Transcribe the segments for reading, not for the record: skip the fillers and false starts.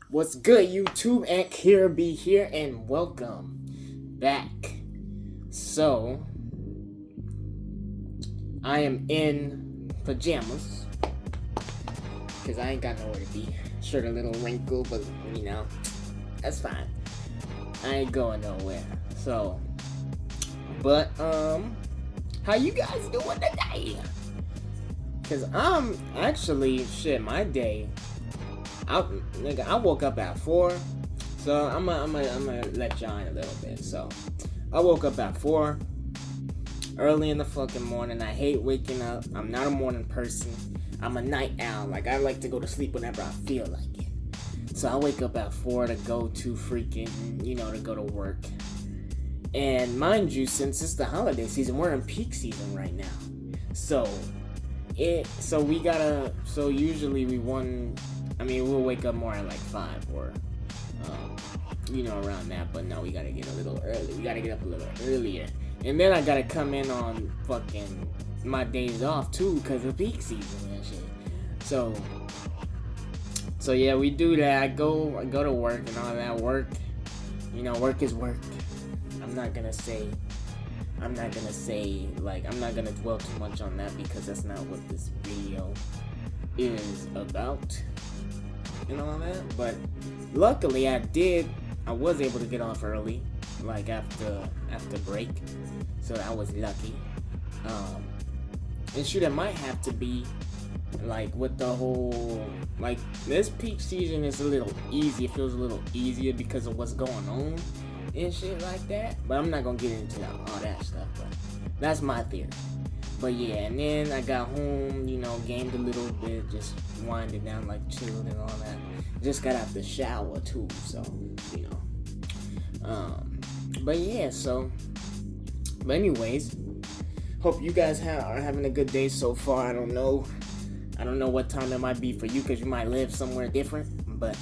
What's good, YouTube? Ant here, be here, and welcome back. So, I am in pajamas because I ain't got nowhere to be. Shirt a little wrinkled, but that's fine. I ain't going nowhere. So, but how you guys doing today? Cause I'm actually my day. I woke up at 4, so I'm gonna let y'all in a little bit. So I woke up at 4, early in the fucking morning. I hate waking up. I'm not a morning person. I'm a night owl. Like, I like to go to sleep whenever I feel like it. So I wake up at 4 to go to to go to work. And mind you, since it's the holiday season, we're in peak season right now. So usually we'll wake up more at like 5 or around that, but no, we gotta get a little early. We gotta get up a little earlier. And then I gotta come in on fucking my days off too, because of peak season and shit. So yeah, we do that. I go to work and all that. Work is work. I'm not gonna dwell too much on that because that's not what this video is about and all that. But luckily I was able to get off early, like after break. So I was lucky. And shoot, it might have to be like with the whole, like, this peak season is a little easy. It feels a little easier because of what's going on and shit like that. But I'm not gonna get into all that stuff. But that's my theory. But yeah, and then I got home, gamed a little bit, just winded down, like chilled and all that. Just got out the shower too, so But yeah, but anyways, hope you guys are having a good day so far. I don't know what time it might be for you because you might live somewhere different, but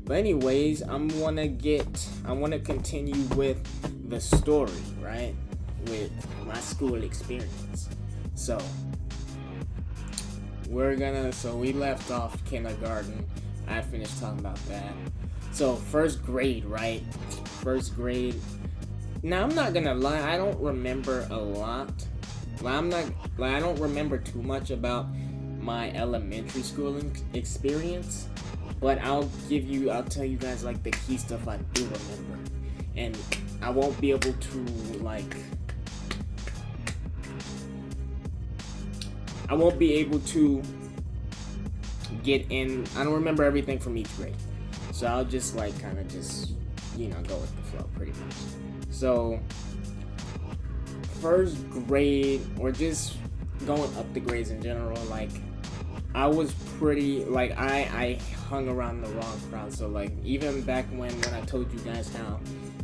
anyways, I want to continue with the story, right? With my school experience. So we left off kindergarten. I finished talking about that. So first grade, right? First grade. Now I'm not gonna lie, I don't remember a lot. I don't remember too much about my elementary schooling experience, but I'll tell you guys like the key stuff I do remember, and I won't be able to get in. I don't remember everything from each grade, so I'll just go with the flow pretty much. So first grade, or just going up the grades in general, I was pretty, I hung around the wrong crowd. So even back when I told you guys how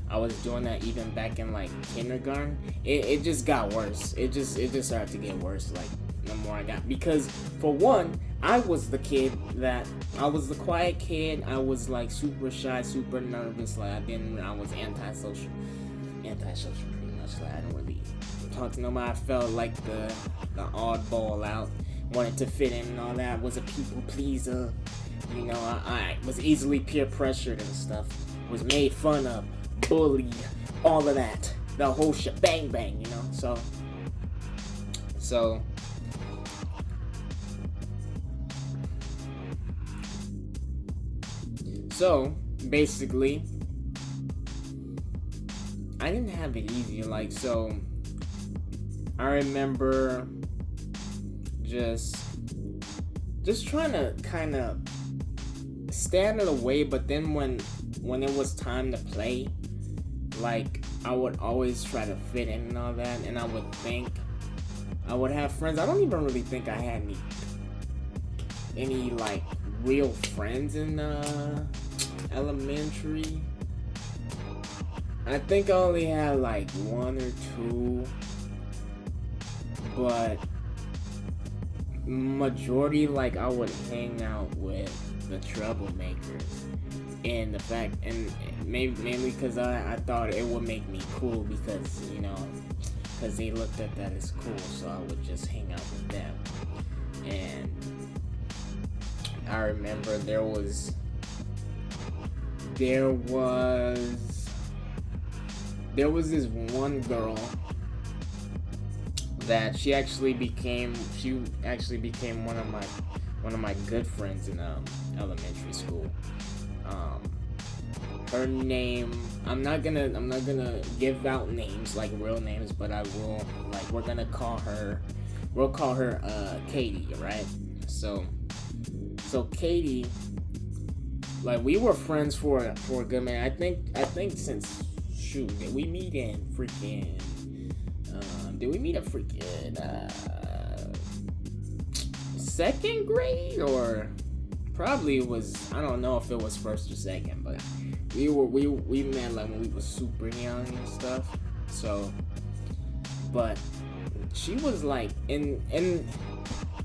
I was doing that, even back in kindergarten, it just got worse. It just started to get worse the more I got, because for one, I was the quiet kid. I was super shy, super nervous. I was antisocial pretty much. I didn't really talk to nobody. I felt like the oddball out, wanted to fit in and all that. Was a people pleaser. I was easily peer pressured and stuff. Was made fun of, bullied, all of that. The whole shebang bang, So basically, I didn't have it easy. I remember just trying to kind of stay out of the way, but then when it was time to play, I would always try to fit in and all that, and I would think I would have friends. I don't even really think I had any real friends in elementary. I think I only had one or two, but majority I would hang out with the troublemakers, and mainly because I thought it would make me cool, because they looked at that as cool, so I would just hang out with them. And I remember there was this one girl that she actually became one of my good friends in elementary school. Her name, I'm not gonna give out names, like real names, but I will, like, we'll call her Katie, right? So Katie, like, we were friends for a good minute. I think since, shoot, did we meet in freaking second grade, or probably it was, I don't know if it was first or second, but we met like when we were super young and stuff. So, but she was like, and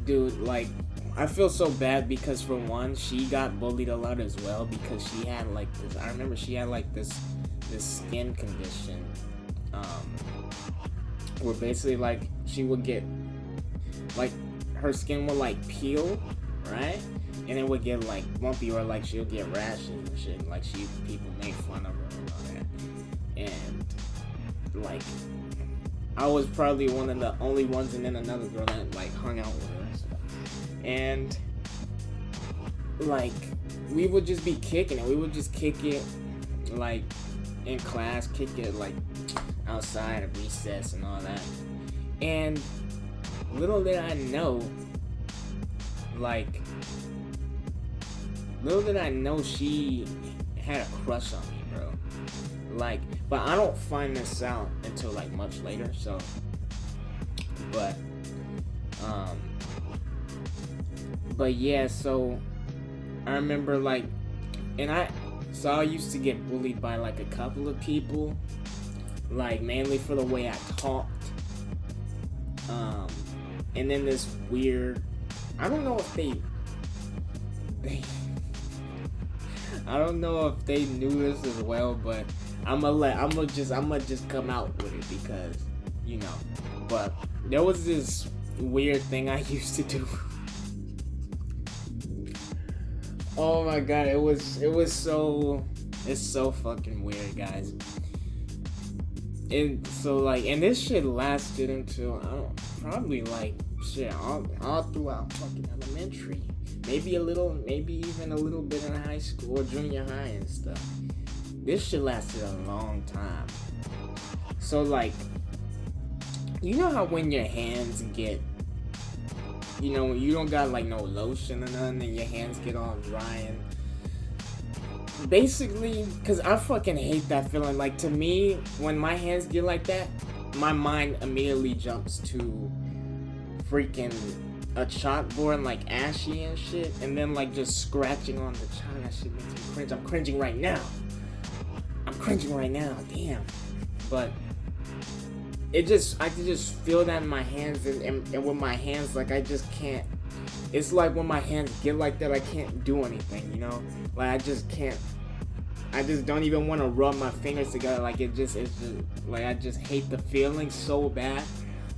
dude, like, I feel so bad because, for one, she got bullied a lot as well, because she had like this, I remember she had like this skin condition, where basically, like, she would get, like, her skin would like peel, right? And it would get like bumpy, or like she'll get rashes and shit. Like, people make fun of her and all that. And like, I was probably one of the only ones, and then another girl that like hung out with her and stuff. And like, we would just be kicking it. We would just kick it like in class, kick it like outside of recess and all that. And little did I know, she had a crush on me, bro. Like, but I don't find this out until like much later. So, but yeah. So I remember, like, I used to get bullied by like a couple of people, like mainly for the way I talked. And then this weird, I don't know if they I don't know if they knew this as well, but I'ma just come out with it because, you know. But there was this weird thing I used to do. Oh my god, it's so fucking weird, guys. And so, like, and this shit lasted until, probably like, shit, all throughout fucking elementary. Maybe even a little bit in high school or junior high and stuff. This shit lasted a long time. So, like, you know how when your hands get, you know, you don't got like no lotion or nothing, and your hands get all dry, and basically, because I fucking hate that feeling. Like, to me, when my hands get like that, my mind immediately jumps to freaking a chalkboard, like ashy and shit, and then like just scratching on the chalk. That shit makes me cringe. I'm cringing right now. Damn. But I can just feel that in my hands, and with my hands, like, I just can't. It's like when my hands get like that, I can't do anything, you know? Like, I just can't. I just don't even want to rub my fingers together. Like, it's just like, I just hate the feeling so bad.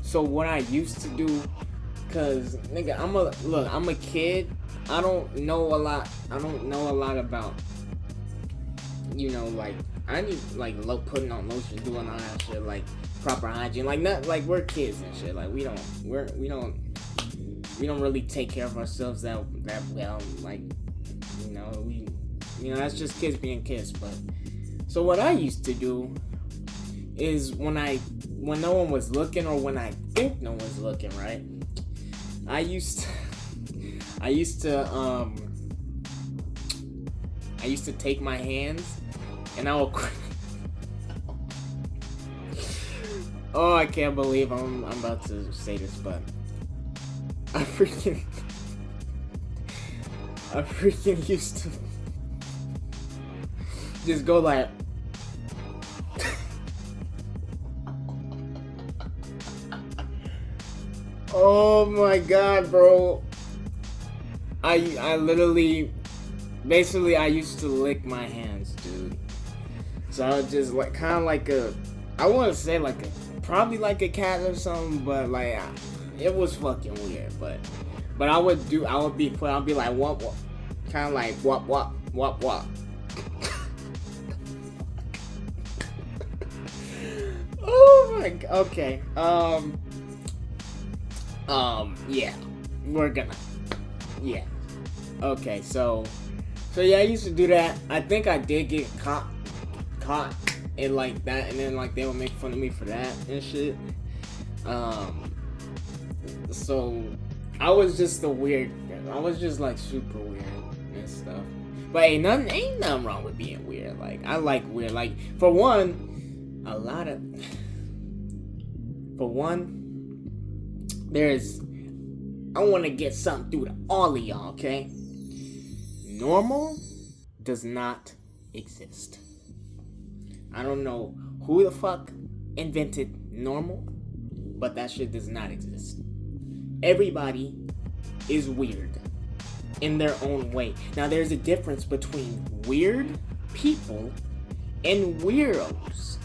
So what I used to do, cause nigga, I'm a kid. I don't know a lot about, you know, like, I need like putting on lotion, doing all that shit, like proper hygiene. Like, not like we're kids and shit. Like, we don't really take care of ourselves that well. Like, you know, that's just kids being kids. But so what I used to do is when no one was looking, or when I think no one's looking, right? I used to take my hands and I will. Oh, I can't believe I'm about to say this, but I freaking used to just go like. Oh my god, bro. I literally, basically, I used to lick my hands, dude. So I was just like, kind of like I want to say like probably like a cat or something, but like, it was fucking weird. But I'll be like, what? kind of like wop wop wop wop. Oh my god. Okay. Yeah. We're gonna. Yeah. Okay. So yeah, I used to do that. I think I did get caught in like that, and then like they would make fun of me for that and shit. So I was just I was just like super weird and stuff. But ain't nothing wrong with being weird. Like I like weird. Like for one, I want to get something through to all of y'all, okay? Normal does not exist. I don't know who the fuck invented normal, but that shit does not exist. Everybody is weird in their own way. Now, there's a difference between weird people and weirdos.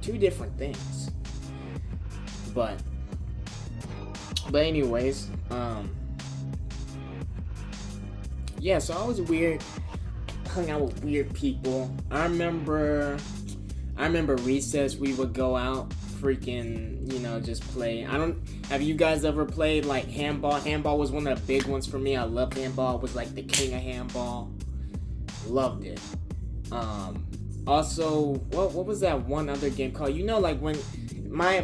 Two different things. But anyways, yeah, so I was weird, hung out with weird people. I remember recess, we would go out, freaking, just play. Have you guys ever played like handball? Handball was one of the big ones for me. I loved handball. I was like the king of handball. Loved it. Also, what was that one other game called? Like when my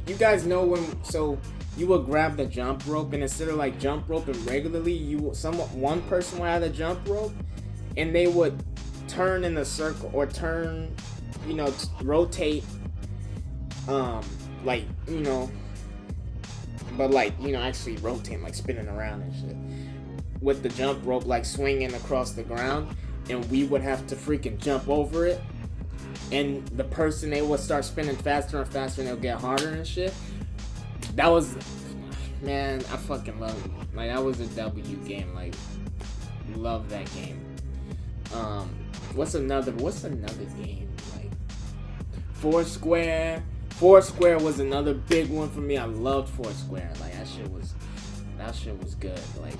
you guys know when, you would grab the jump rope, and instead of like jump roping regularly, one person would have the jump rope, and they would turn in a circle or turn, rotate, actually rotate, like spinning around and shit, with the jump rope, like swinging across the ground, and we would have to freaking jump over it, and the person, they would start spinning faster and faster, and it'll get harder and shit. That was, man, I fucking love it. Like, that was a W game. Like, love that game. What's another game? Like, Foursquare. Foursquare was another big one for me. I loved Foursquare. Like, that shit was good. Like,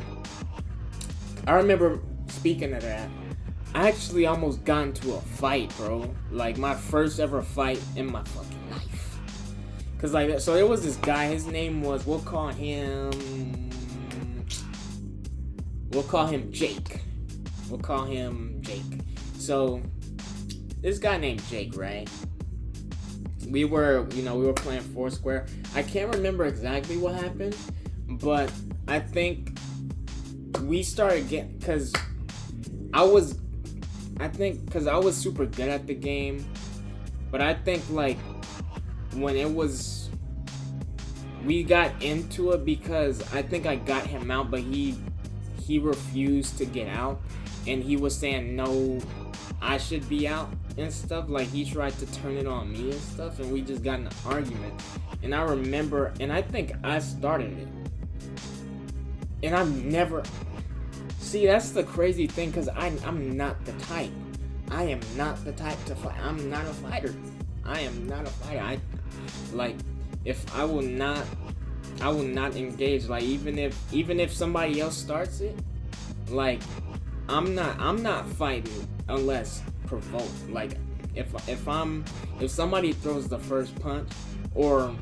I remember, speaking of that, I actually almost got into a fight, bro. Like, my first ever fight in my fucking life. Cause like, so there was this guy, his name was, we'll call him Jake. So, this guy named Jake, right? We were playing Foursquare. I can't remember exactly what happened, but I think we started getting, cause I was super good at the game, but I think like when we got into it because I think I got him out, but he refused to get out, and he was saying no, I should be out and stuff. Like, he tried to turn it on me and stuff, and we just got in an argument. And I remember, and I think I started it, and I've never. See, that's the crazy thing, because I'm not the type. I am not the type to fight. I'm not a fighter. I am not a fighter. I will not engage. Like, even if somebody else starts it, like, I'm not fighting unless provoked. Like, if somebody throws the first punch, or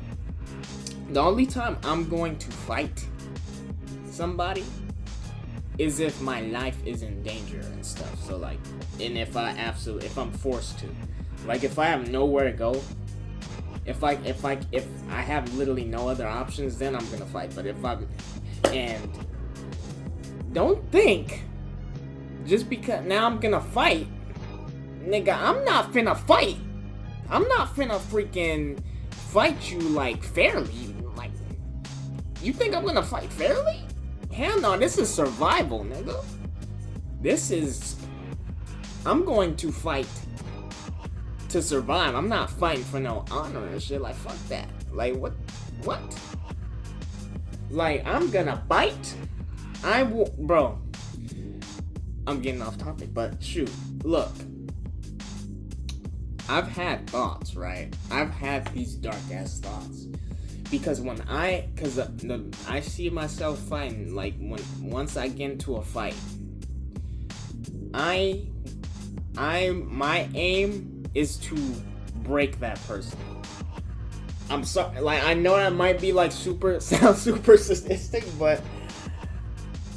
the only time I'm going to fight somebody is if my life is in danger and stuff. So like, and if I'm forced to, like, if I have nowhere to go, if I have literally no other options, then I'm gonna fight. But and don't think just because now I'm gonna fight, nigga, I'm not finna fight. I'm not finna freaking fight you like fairly. Like, you think I'm gonna fight fairly? Hell no, this is survival, nigga. I'm going to fight to survive. I'm not fighting for no honor and shit. Like, fuck that. Like, what? Like, I'm gonna bite. I will, bro. I'm getting off topic, but shoot, look. I've had thoughts, right? I've had these dark ass thoughts. because I see myself fighting, like once I get into a fight, my aim is to break that person. I'm sorry, like I know that might be like sound super sadistic, but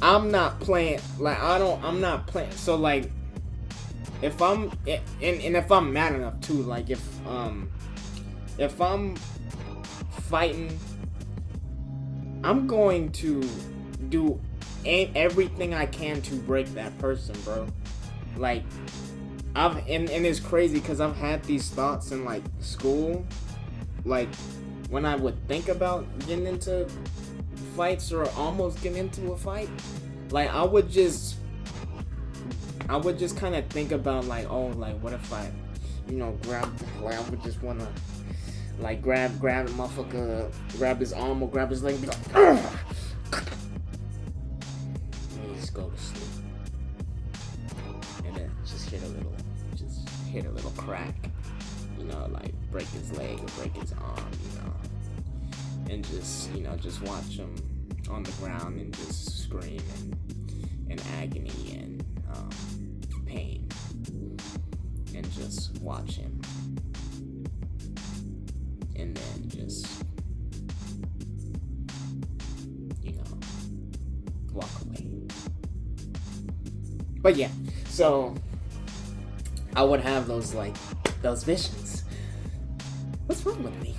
I'm not playing. Like I'm not playing. So like, if I'm and if I'm mad enough too, like if I'm fighting, I'm going to do everything I can to break that person, bro. Like and it's crazy because I've had these thoughts in like school. Like, when I would think about getting into fights or almost getting into a fight, like I would just kind of think about like, oh, like what if I, grab, like I would just wanna like grab a motherfucker, grab his arm or grab his leg and be like, ugh! And just go to sleep, and then just hit a little crack. Like break his leg or break his arm, and just, just watch him on the ground and just scream in agony and pain, and just watch him, and then just, walk away. But yeah, so I would have those visions. What's wrong with me?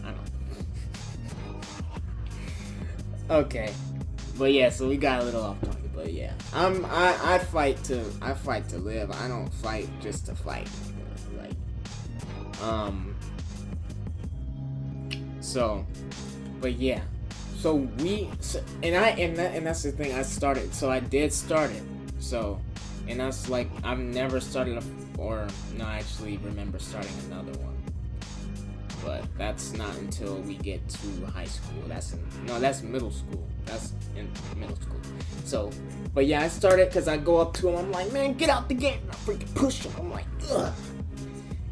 I don't know. Okay. But yeah, so we got a little off topic, but yeah. I fight to live. I don't fight just to fight. So, but yeah. So and that's the thing. I did start it. So, and that's like I've never started I actually remember starting another one. But that's not until we get to high school. That's middle school. That's in middle school. So, but yeah, I started because I go up to him. I'm like, man, get out the game. And I freaking push him. I'm like, ugh.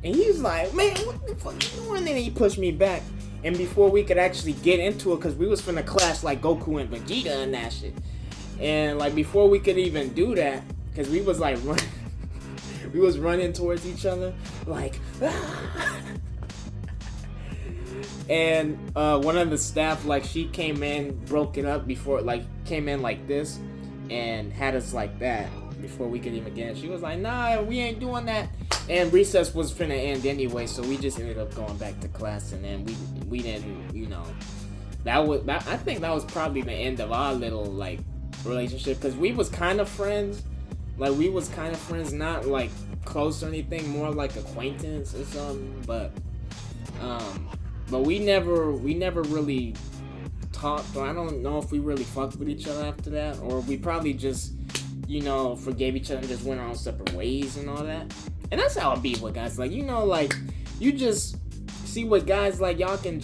And he's like, man, what the fuck you doing? And then he pushed me back. And before we could actually get into it, because we was finna clash like Goku and Vegeta and that shit. And like before we could even do that, because we was like running, we was running towards each other, like, ah. And one of the staff, like, she came in, broke it up before, like, came in like this, and had us like that before we could even get in. She was like, nah, we ain't doing that. And recess was finna end anyway, so we just ended up going back to class, and then we didn't, I think that was probably the end of our little, like, relationship, because we was kind of friends. Like, we was kind of friends, not, like, close or anything, more like acquaintance or something, but we never really talked, or I don't know if we really fucked with each other after that, or we probably just, forgave each other and just went our own separate ways and all that. And that's how it be with guys. Like, like, you just see what guys, like, y'all can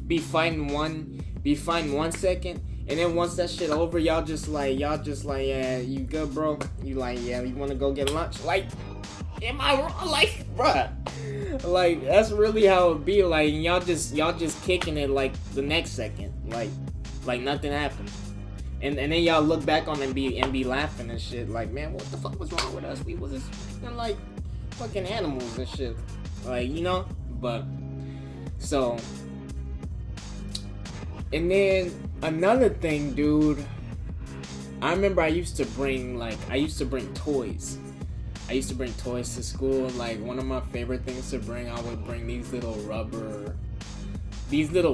be fighting 1 second, and then once that shit over, y'all just like, yeah, you good, bro? You like, yeah, you wanna go get lunch? Like, am I wrong? Like, bruh. Like, that's really how it be. Like, y'all just kicking it like the next second. Like nothing happened. And then y'all look back on and be laughing and shit. Like, man, what the fuck was wrong with us? We was just like fucking animals and shit. Like, but so. And then another thing, dude. I remember I used to bring toys. I used to bring toys to school. Like, one of my favorite things to bring, I would bring these little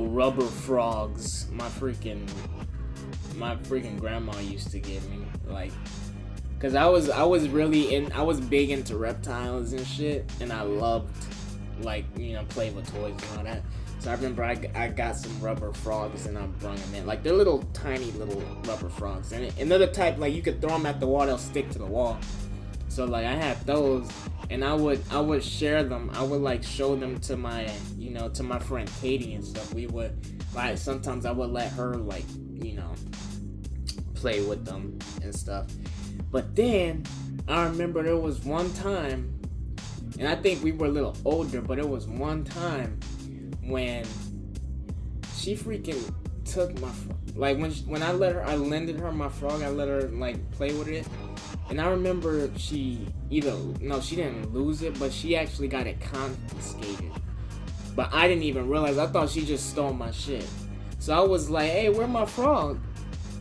rubber frogs. My freaking grandma used to give me, like, cause I was big into reptiles and shit, and I loved, like, playing with toys and all that. So I remember I got some rubber frogs and I brung them in. Like, they're tiny little rubber frogs, and they're the type, like, you could throw them at the wall, they'll stick to the wall. So, like, I had those, and I would share them. I would, like, show them to my, to my friend Katie and stuff. We would, like, sometimes I would let her, like, play with them and stuff. But then I remember there was one time, and I think we were a little older, but it was one time when she freaking took my like when I lended her my frog. I let her like play with it, and I remember she didn't lose it, but she actually got it confiscated. But I didn't even realize. I thought she just stole my shit. So I was like, "Hey, where's my frog?"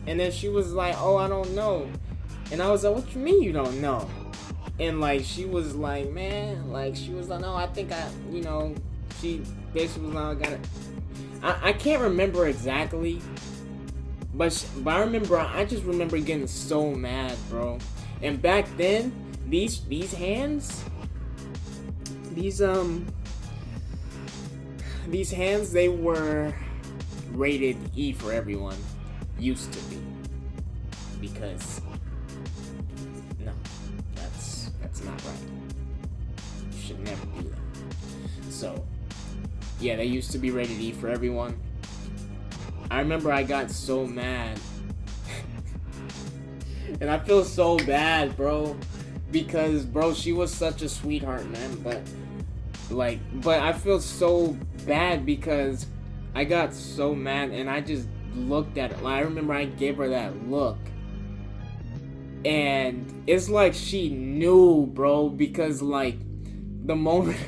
And then she was like, "Oh, I don't know." And I was like, "What you mean you don't know?" And like she was like, "Man," like she was like, "No, I think she basically was like, I got it." I can't remember exactly, but I remember, I just remember getting so mad, bro. And back then, these hands, these hands, they were rated E for everyone. Used to be, because no, that's not right. You should never do that. So yeah, they used to be rated E for everyone. I remember I got so mad. And I feel so bad, bro. Because, bro, she was such a sweetheart, man. But I feel so bad because I got so mad and I just looked at her. I remember I gave her that look. And it's like she knew, bro. Because, like, the moment...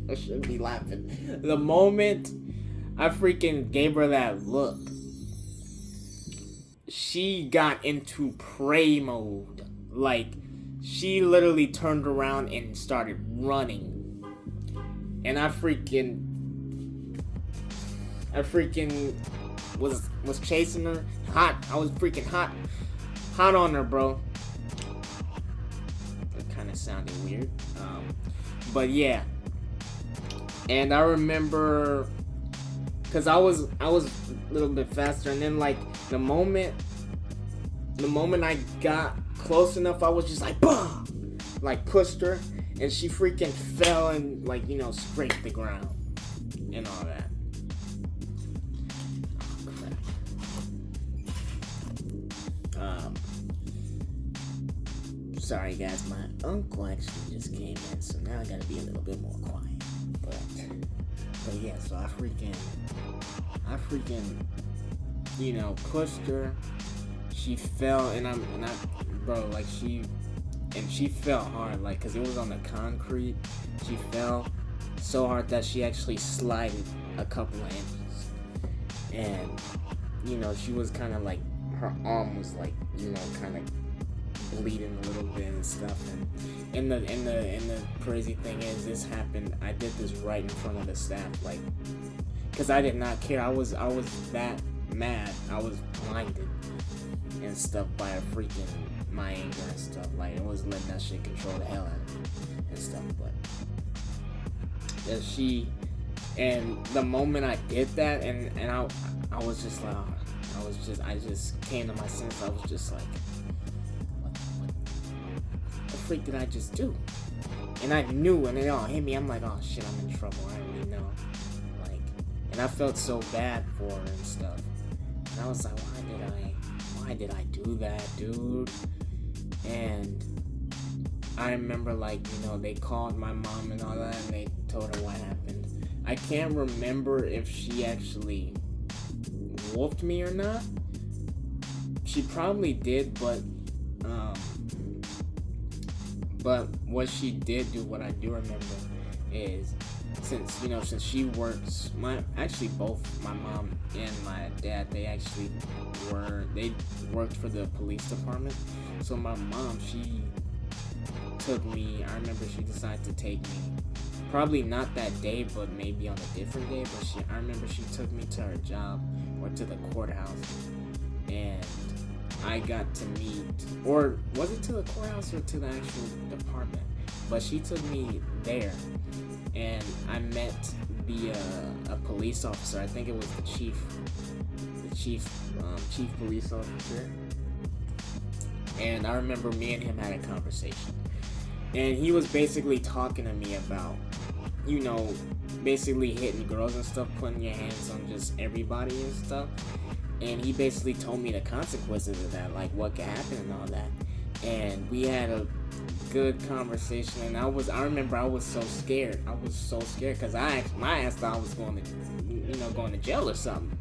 I shouldn't be laughing. The moment I freaking gave her that look, she got into prey mode. Like, she literally turned around and started running. And I freaking was chasing her. Hot. I was freaking hot on her, bro. That kind of sounded weird. But yeah. And I remember, cause I was a little bit faster, and then like the moment I got close enough, I was just like, bah! Like pushed her, and she freaking fell and like scraped the ground and all that. Oh, crap. Sorry guys, my uncle actually just came in, so now I gotta be a little bit more quiet. But yeah, so I freaking pushed her. She fell, and she fell hard, like, cause it was on the concrete. She fell so hard that she actually slided a couple of inches, and she was kind of like, her arm was like, kind of bleeding a little bit and stuff. And the crazy thing is, this happened, I did this right in front of the staff, like, because I did not care. I was that mad. I was blinded and stuff by my anger and stuff. Like, I was letting that shit control the hell out of me and stuff. But and the moment I did that, and I was just like, I just came to my senses. I was just like, what the freak did I just do? And I knew, and it all hit me. I'm like, oh shit, I'm in trouble. I already know. Like, and I felt so bad for her and stuff. And I was like, why did I do that, dude? And I remember, like, they called my mom and all that, and they told her what happened. I can't remember if she actually whooped me or not. She probably did, but what she did do, what I do remember, is since she works, both my mom and my dad, they worked for the police department. So my mom, she took me. I remember she decided to take me, probably not that day, but maybe on a different day. But I remember she took me to her job, or to the courthouse, and I got to meet, or was it to the courthouse or to the actual department? But she took me there, and I met a police officer. I think it was the chief police officer. And I remember me and him had a conversation, and he was basically talking to me about, basically hitting girls and stuff, putting your hands on just everybody and stuff. And he basically told me the consequences of that, like what could happen and all that. And we had good conversation, and I remember I was so scared. I was so scared because my ass thought I was going to jail or something.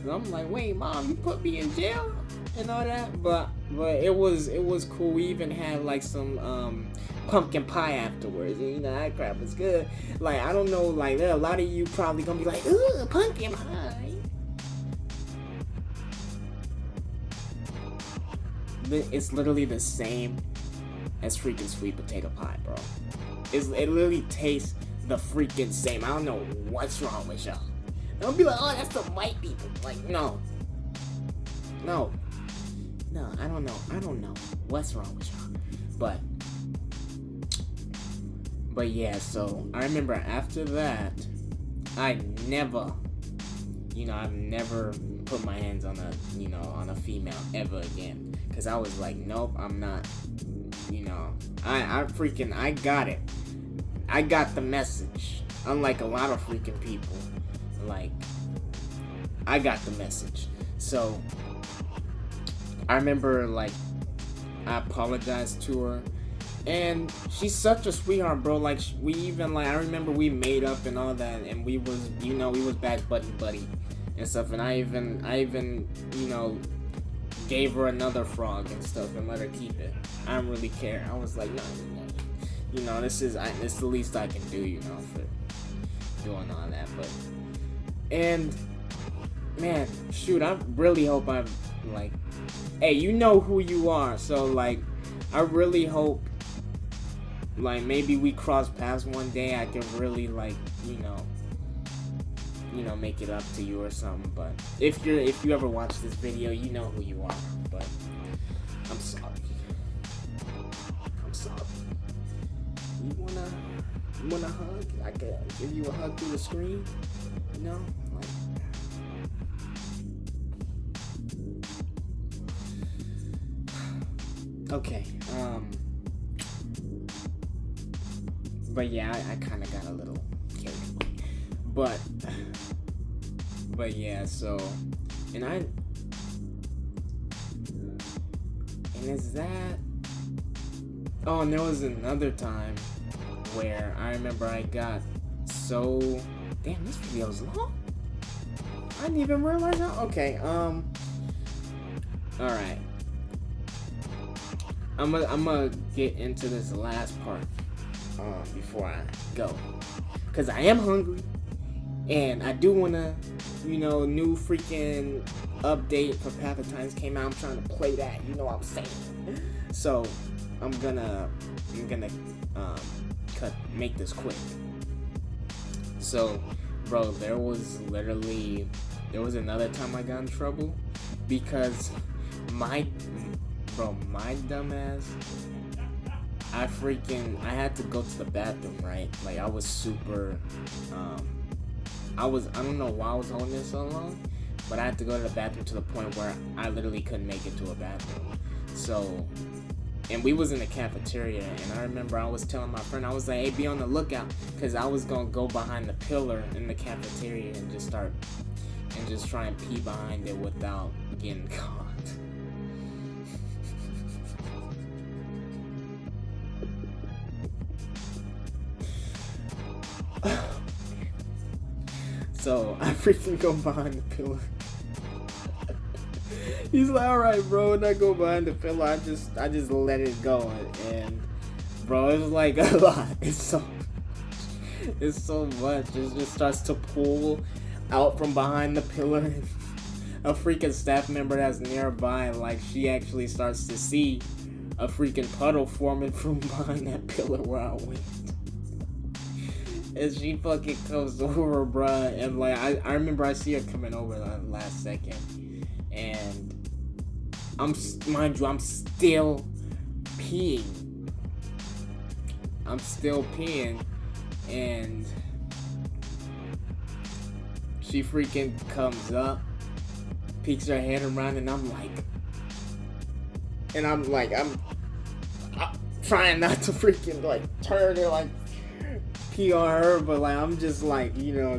And I'm like, wait, mom, you put me in jail and all that, but it was cool. We even had like some pumpkin pie afterwards, and that crap was good. Like, I don't know, like, there are a lot of you probably gonna be like, ooh, pumpkin pie. It's literally the same as freaking sweet potato pie, bro. It literally tastes the freaking same. I don't know what's wrong with y'all. Don't be like, oh, that's the white people. Like, no, I don't know what's wrong with y'all. But yeah, so I remember after that, I've never put my hands on a female ever again. Cause I was like, nope, I'm not, I got it. I got the message. Unlike a lot of freaking people, like, I got the message. So, I remember, like, I apologized to her, and she's such a sweetheart, bro. Like, we even, like, I remember we made up and all that, and we was back buddy and stuff, and I even, gave her another frog and stuff and let her keep it. I don't really care. I was like, no, this is the least I can do, for doing all that. But, and man, shoot, I really hope I'm like, hey, you know who you are, so like, I really hope, like, maybe we cross paths one day. I can really, like, make it up to you or something. But if you ever watch this video, you know who you are. But I'm sorry. You wanna hug? I can give you a hug through the screen. Like. Okay. But yeah, I kind of got a little carried away. But yeah, so, and is that, oh, and there was another time where I remember I got so, damn, this video's long? I didn't even realize that. Okay, alright. I'm gonna get into this last part, before I go. Cause I am hungry, and I do wanna, new freaking update for Path of Titans came out. I'm trying to play that, you know what I'm saying? So, I'm gonna make this quick. So, bro, there was another time I got in trouble because my dumbass, I had to go to the bathroom, right? Like, I was super, I don't know why I was holding it so long, but I had to go to the bathroom to the point where I literally couldn't make it to a bathroom. So, and we was in the cafeteria, and I remember I was telling my friend, I was like, hey, be on the lookout, because I was going to go behind the pillar in the cafeteria and just try and pee behind it without getting caught. So I freaking go behind the pillar. He's like, alright, bro, and I go behind the pillar. I just let it go, and bro, it was like a lot. It's so much. It just starts to pull out from behind the pillar. A freaking staff member that's nearby, like, she actually starts to see a freaking puddle forming from behind that pillar where I went. And she fucking comes over, bruh, and like, I remember I see her coming over the last second, and I'm still peeing. And she freaking comes up, peeks her head around, and I'm trying not to freaking, like, turn and, like, pee on her, but, like, I'm just, like, I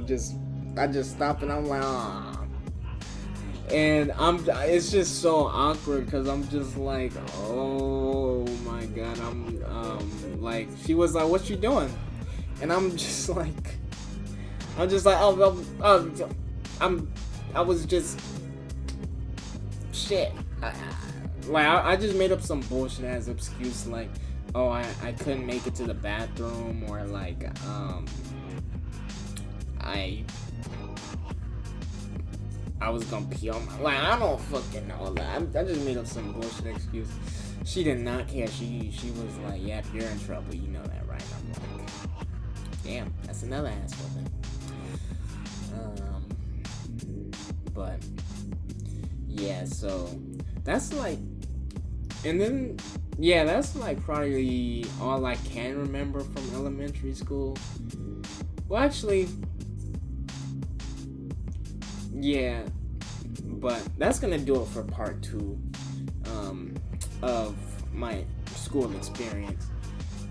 just stop, and I'm like, ah. And it's just so awkward because I'm just like, oh my god, like, she was like, what you doing? And I'm just like, I was just, shit. I just made up some bullshit as excuse, like, oh, I couldn't make it to the bathroom, or like, I was gonna pee on my, like, I don't fucking know that. I just made up some bullshit excuse. She did not care. She was like, yep, you're in trouble. You know that, right? I'm like, damn, that's another ass whooping. But yeah, so that's like, and then yeah, that's like probably all I can remember from elementary school. Well, actually, yeah, but that's gonna do it for part 2 of my school experience.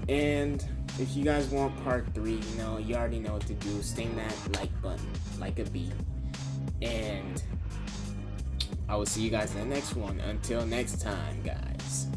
And if you guys want part 3, you know, you already know what to do. Sting that like button like a bee. And I will see you guys in the next one. Until next time, guys.